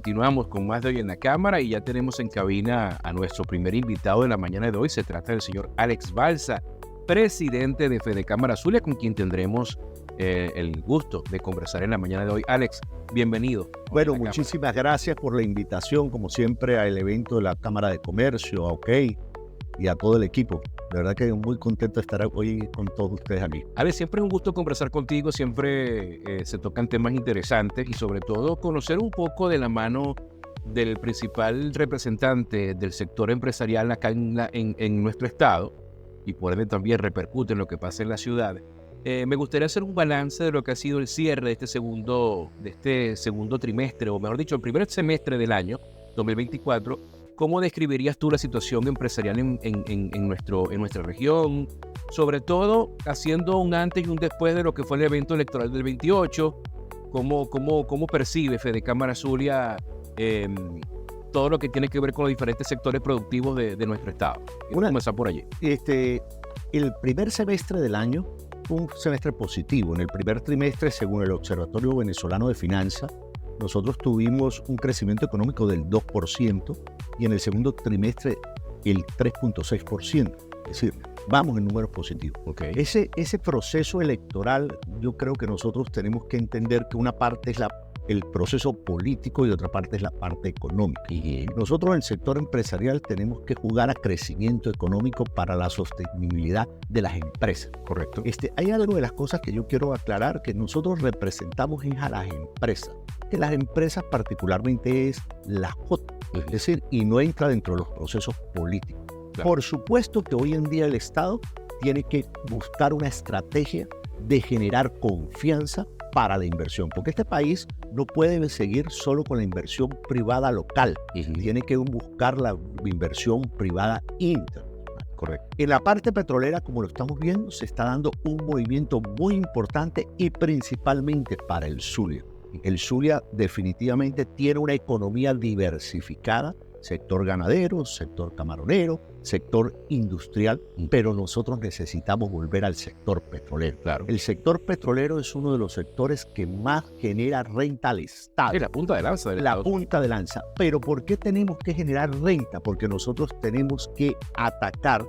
continuamos con más de Hoy en la Cámara y ya tenemos en cabina a nuestro primer invitado de la mañana de hoy. Se trata del señor Alex Balsa, presidente de Fedecámara Zulia, con quien tendremos el gusto de conversar en la mañana de hoy. Alex, bienvenido. Bueno, muchísimas gracias por la invitación, como siempre, al evento de la Cámara de Comercio, a OK y a todo el equipo. De verdad que muy contento de estar hoy con todos ustedes aquí. Alex, siempre es un gusto conversar contigo, siempre se tocan temas interesantes y sobre todo conocer un poco de la mano del principal representante del sector empresarial acá en nuestro estado, y por ende también repercute en lo que pasa en la ciudad. Me gustaría hacer un balance de lo que ha sido el cierre de este segundo trimestre, o mejor dicho, el primer semestre del año 2024. ¿Cómo describirías tú la situación empresarial en nuestra región? Sobre todo, haciendo un antes y un después de lo que fue el evento electoral del 28. ¿Cómo percibe Fedecámara Zulia todo lo que tiene que ver con los diferentes sectores productivos de nuestro estado? Vamos a comenzar por allí. El primer semestre del año fue un semestre positivo. En el primer trimestre, según el Observatorio Venezolano de Finanzas, nosotros tuvimos un crecimiento económico del 2% y en el segundo trimestre el 3.6%. Es decir, vamos en números positivos. Okay. Ese proceso electoral, yo creo que nosotros tenemos que entender que una parte es el proceso político y otra parte es la parte económica. Y nosotros en el sector empresarial tenemos que jugar a crecimiento económico para la sostenibilidad de las empresas. Correcto. Hay algo de las cosas que yo quiero aclarar, que nosotros representamos a las empresas, que las empresas particularmente es la J, es decir, y no entra dentro de los procesos políticos. Claro. Por supuesto que hoy en día el Estado tiene que buscar una estrategia de generar confianza para la inversión, porque este país no puede seguir solo con la inversión privada local, tiene que buscar la inversión privada internacional. Correcto. En la parte petrolera, como lo estamos viendo, se está dando un movimiento muy importante y principalmente para el Zulia. El Zulia definitivamente tiene una economía diversificada, sector ganadero, sector camaronero, sector industrial, pero nosotros necesitamos volver al sector petrolero. Claro. El sector petrolero es uno de los sectores que más genera renta al Estado. Es la punta de lanza del Estado. La punta de lanza. Pero ¿por qué tenemos que generar renta? Porque nosotros tenemos que atacar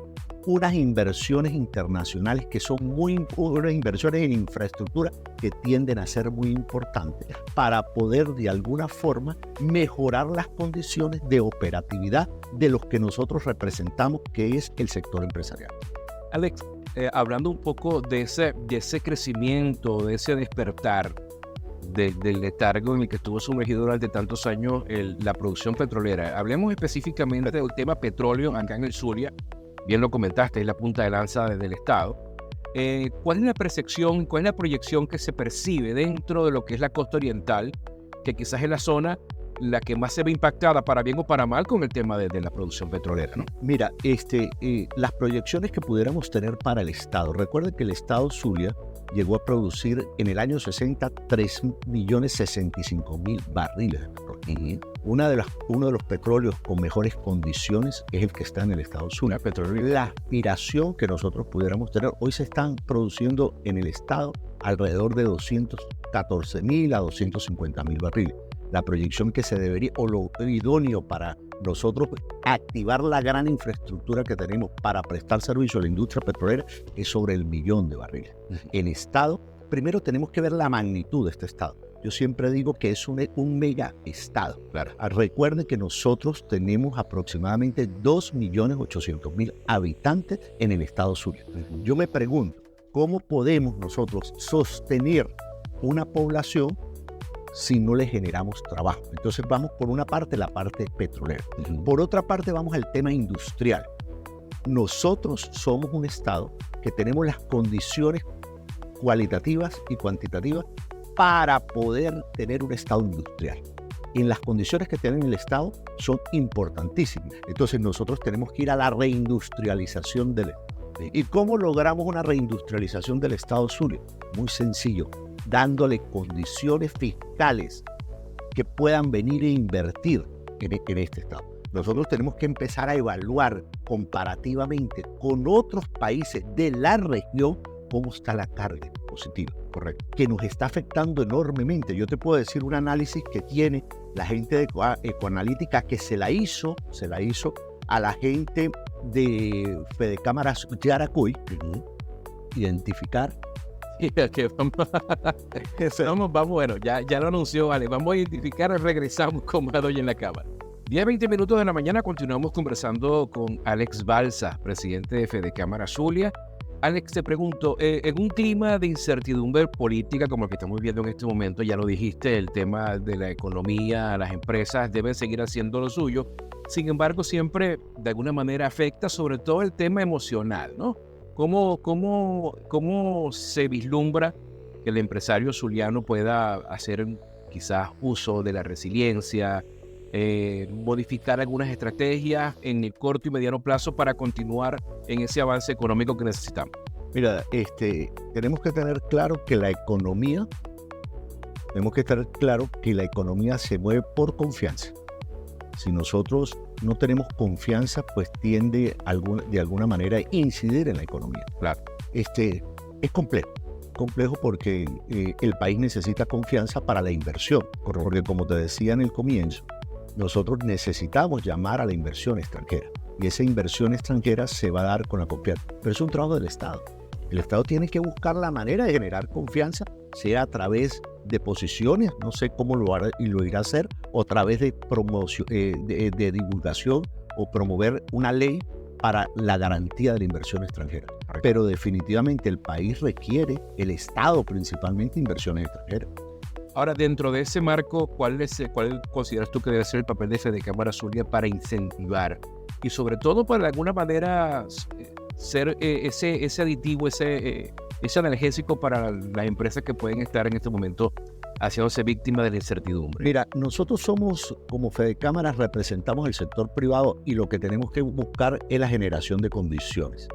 unas inversiones internacionales que son unas inversiones en infraestructura que tienden a ser muy importantes para poder de alguna forma mejorar las condiciones de operatividad de los que nosotros representamos, que es el sector empresarial. Alex, hablando un poco de ese crecimiento, de ese despertar del letargo en el que estuvo sumergido durante tantos años la producción petrolera, hablemos específicamente del tema petróleo acá en el Zulia. Bien lo comentaste, es la punta de lanza del Estado. ¿Cuál es la percepción, cuál es la proyección que se percibe dentro de lo que es la costa oriental, que quizás es la zona la que más se ve impactada, para bien o para mal, con el tema de la producción petrolera, ¿no? Mira, las proyecciones que pudiéramos tener para el Estado. Recuerden que el Estado Zulia llegó a producir en el año 60 3.065.000 barriles de petróleo. Uno de los petróleos con mejores condiciones es el que está en el Estado Zulia. La aspiración que nosotros pudiéramos tener, hoy se están produciendo en el Estado alrededor de 214.000 a 250.000 barriles. La proyección que se debería, o lo idóneo para nosotros activar la gran infraestructura que tenemos para prestar servicio a la industria petrolera, es sobre 1.000.000 de barriles. El Estado, primero tenemos que ver la magnitud de este Estado. Yo siempre digo que es un mega Estado. Claro. Recuerden que nosotros tenemos aproximadamente 2.800.000 habitantes en el Estado Zulia. Yo me pregunto, ¿cómo podemos nosotros sostener una población si no le generamos trabajo? Entonces vamos por una parte, la parte petrolera. Por otra parte vamos al tema industrial. Nosotros somos un Estado que tenemos las condiciones cualitativas y cuantitativas para poder tener un Estado industrial. En las condiciones que tiene el Estado son importantísimas. Entonces nosotros tenemos que ir a la reindustrialización del Estado. ¿Y cómo logramos una reindustrialización del Estado Zulia? Muy sencillo, dándole condiciones fiscales que puedan venir e invertir en este Estado. Nosotros tenemos que empezar a evaluar comparativamente con otros países de la región cómo está la carga positiva, Correcto. que nos está afectando enormemente. Yo te puedo decir un análisis que tiene la gente de Ecoanalítica, que se la hizo a la gente de Fedecámaras Yaracuy, identificar. Vamos, bueno, ya lo anunció, vale. Vamos a identificar, regresamos con más hoy en la cámara. 10:20 minutos de la mañana, continuamos conversando con Alex Balsa, presidente de Fedecámara Zulia. Alex, te pregunto, en un clima de incertidumbre política como el que estamos viendo en este momento, ya lo dijiste, el tema de la economía, las empresas deben seguir haciendo lo suyo. Sin embargo, siempre de alguna manera afecta sobre todo el tema emocional, ¿no? ¿Cómo se vislumbra que el empresario zuliano pueda hacer quizás uso de la resiliencia, modificar algunas estrategias en el corto y mediano plazo para continuar en ese avance económico que necesitamos? Mira, tenemos que tener claro que la economía se mueve por confianza. Si nosotros no tenemos confianza, pues tiende de alguna manera a incidir en la economía. Claro. Es complejo porque el país necesita confianza para la inversión. Porque como te decía en el comienzo, nosotros necesitamos llamar a la inversión extranjera. Y esa inversión extranjera se va a dar con la confianza. Pero es un trabajo del Estado. El Estado tiene que buscar la manera de generar confianza, sea a través de posiciones, no sé cómo lo irá a hacer, o a través de promoción, de divulgación o promover una ley para la garantía de la inversión extranjera. Pero definitivamente el país requiere, el Estado principalmente, inversiones extranjeras. Ahora, dentro de ese marco, ¿cuál consideras tú que debe ser el papel de Fedecámara Zulia para incentivar y sobre todo para de alguna manera ser ese aditivo, ese analgésico para las empresas que pueden estar en este momento haciéndose víctimas de la incertidumbre? Mira, nosotros somos, como Fedecámaras, representamos el sector privado y lo que tenemos que buscar es la generación de condiciones.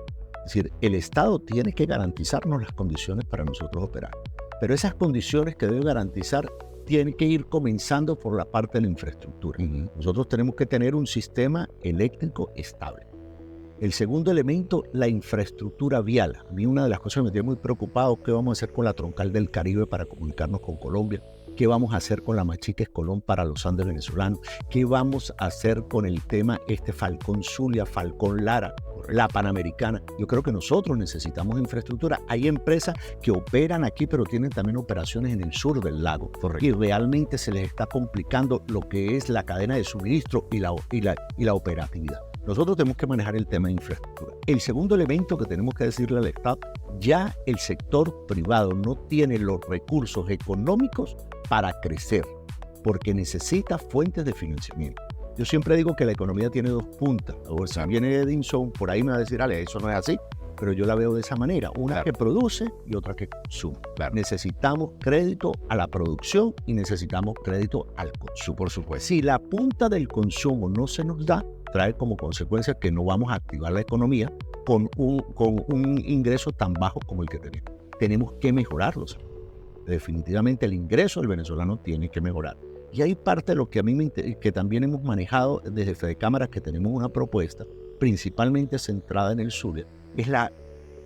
Es decir, el Estado tiene que garantizarnos las condiciones para nosotros operar. Pero esas condiciones que debe garantizar tienen que ir comenzando por la parte de la infraestructura. Nosotros tenemos que tener un sistema eléctrico estable. El segundo elemento, la infraestructura vial. A mí una de las cosas que me tiene muy preocupado, ¿qué vamos a hacer con la troncal del Caribe para comunicarnos con Colombia? ¿Qué vamos a hacer con la Machica Escolón para los Andes venezolanos? ¿Qué vamos a hacer con el tema Falcón Zulia, Falcón Lara, la Panamericana? Yo creo que nosotros necesitamos infraestructura. Hay empresas que operan aquí, pero tienen también operaciones en el sur del lago. Correcto. Y realmente se les está complicando lo que es la cadena de suministro y la operatividad. Nosotros tenemos que manejar el tema de infraestructura. El segundo elemento que tenemos que decirle al Estado, ya el sector privado no tiene los recursos económicos para crecer, porque necesita fuentes de financiamiento. Yo siempre digo que la economía tiene dos puntas. O sea, viene Edinson, por ahí me va a decir, Ale, eso no es así, pero yo la veo de esa manera. Una que produce y otra que consume. Necesitamos crédito a la producción y necesitamos crédito al consumo. Por supuesto. Si la punta del consumo no se nos da, trae como consecuencia que no vamos a activar la economía con un ingreso tan bajo como el que tenemos. Tenemos que mejorarlos. Definitivamente el ingreso del venezolano tiene que mejorar. Y hay parte de lo que a mí que también hemos manejado desde Fedecámaras, que tenemos una propuesta principalmente centrada en el Zulia, es la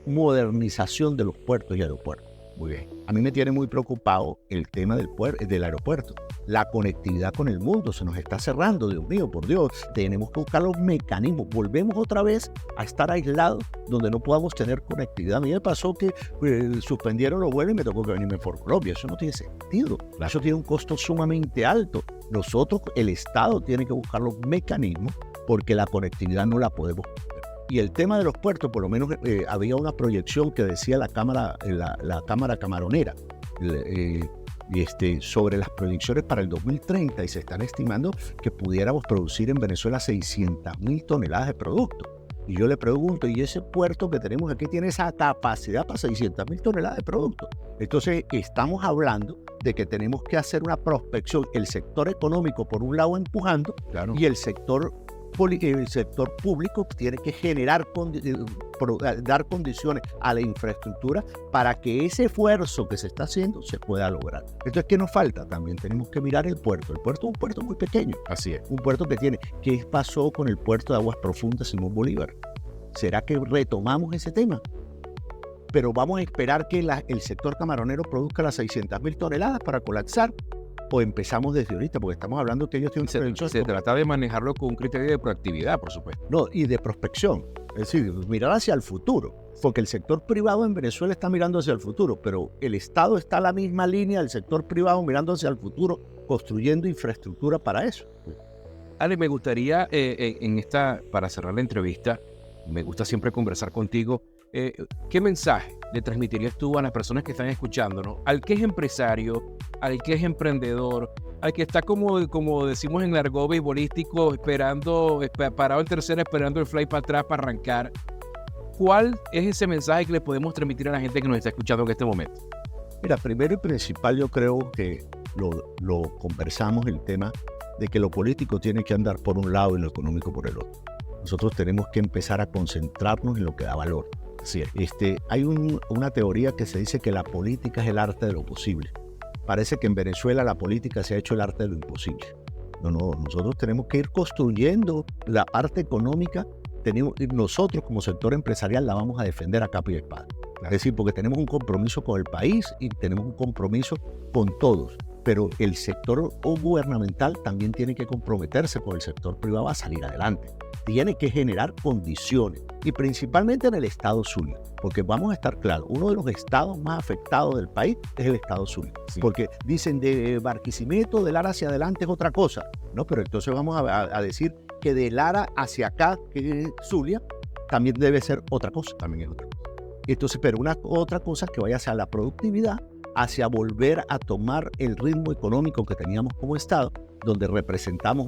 modernización de los puertos y aeropuertos. Muy bien. A mí me tiene muy preocupado el tema del aeropuerto. La conectividad con el mundo se nos está cerrando, Dios mío, por Dios. Tenemos que buscar los mecanismos. Volvemos otra vez a estar aislados donde no podamos tener conectividad. A mí me pasó que suspendieron los vuelos y me tocó que venirme por Colombia. Eso no tiene sentido. Eso tiene un costo sumamente alto. Nosotros, el Estado, tiene que buscar los mecanismos porque la conectividad no la podemos. Y el tema de los puertos, por lo menos había una proyección que decía la Cámara Camaronera sobre las proyecciones para el 2030 y se están estimando que pudiéramos producir en Venezuela 600.000 toneladas de productos. Y yo le pregunto, ¿y ese puerto que tenemos aquí tiene esa capacidad para 600.000 toneladas de productos? Entonces estamos hablando de que tenemos que hacer una prospección, el sector económico por un lado empujando, y el sector público tiene que dar condiciones a la infraestructura para que ese esfuerzo que se está haciendo se pueda lograr. Entonces, ¿qué nos falta? También tenemos que mirar el puerto. El puerto es un puerto muy pequeño. Así es. Un puerto que tiene. ¿Qué pasó con el puerto de Aguas Profundas Simón Bolívar? ¿Será que retomamos ese tema? pero vamos a esperar que el sector camaronero produzca las 600.000 toneladas para colapsar, o empezamos desde ahorita, porque estamos hablando que ellos tienen una proyección. Se trata de manejarlo con un criterio de proactividad, por supuesto. No, y de prospección, es decir, mirar hacia el futuro, porque el sector privado en Venezuela está mirando hacia el futuro, pero el Estado está a la misma línea del sector privado mirando hacia el futuro, construyendo infraestructura para eso. Ale, me gustaría, para cerrar la entrevista, me gusta siempre conversar contigo. ¿Qué mensaje le transmitirías tú a las personas que están escuchándonos? Al que es empresario, al que es emprendedor, al que está como decimos en el argot beisbolístico, parado en tercera, esperando el fly para atrás para arrancar. ¿Cuál es ese mensaje que le podemos transmitir a la gente que nos está escuchando en este momento? Mira, primero y principal, yo creo que lo conversamos, el tema de que lo político tiene que andar por un lado y lo económico por el otro. Nosotros tenemos que empezar a concentrarnos en lo que da valor. Sí, hay una teoría que se dice que la política es el arte de lo posible. Parece que en Venezuela la política se ha hecho el arte de lo imposible. No, nosotros tenemos que ir construyendo la parte económica. Nosotros como sector empresarial la vamos a defender a capa y espada. Es decir, porque tenemos un compromiso con el país y tenemos un compromiso con todos. Pero el sector gubernamental también tiene que comprometerse con el sector privado a salir adelante. Tiene que generar condiciones, y principalmente en el estado Zulia, porque vamos a estar claros, uno de los estados más afectados del país es el estado Zulia, sí. Porque dicen de Barquisimeto, de Lara hacia adelante es otra cosa, ¿no? Pero entonces vamos a decir que de Lara hacia acá, que es Zulia, también debe ser otra cosa, también es otra cosa. Entonces, pero otra cosa que vaya hacia la productividad, hacia volver a tomar el ritmo económico que teníamos como Estado, donde representamos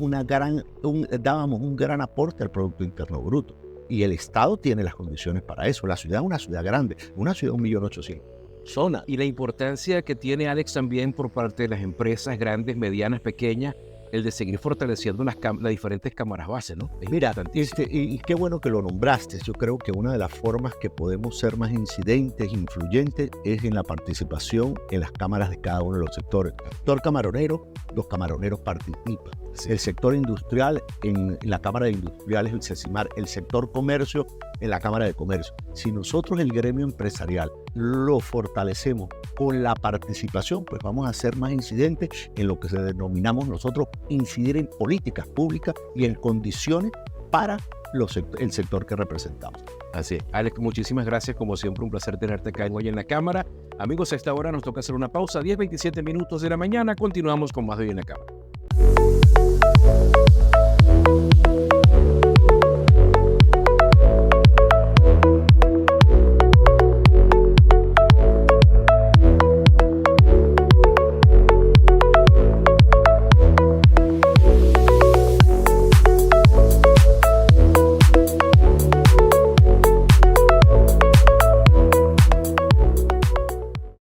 dábamos un gran aporte al Producto Interno Bruto. Y el Estado tiene las condiciones para eso. La ciudad es una ciudad grande, una ciudad de 1.800.000 personas. Y la importancia que tiene, Alex, también por parte de las empresas grandes, medianas, pequeñas, el de seguir fortaleciendo las diferentes cámaras base, ¿no? Mira, y qué bueno que lo nombraste. Yo creo que una de las formas que podemos ser más incidentes, influyentes, es en la participación en las cámaras de cada uno de los sectores. El sector camaronero, los camaroneros participan. El sector industrial, en la Cámara de Industriales, el CECIMAR, el sector comercio, en la Cámara de Comercio. Si nosotros el gremio empresarial lo fortalecemos con la participación, pues vamos a ser más incidentes en lo que denominamos nosotros incidir en políticas públicas y en condiciones para el sector que representamos. Así es. Alex, muchísimas gracias. Como siempre, un placer tenerte acá hoy en la cámara. Amigos, a esta hora nos toca hacer una pausa, 10:27 minutos de la mañana. Continuamos con más de Hoy en la Cámara.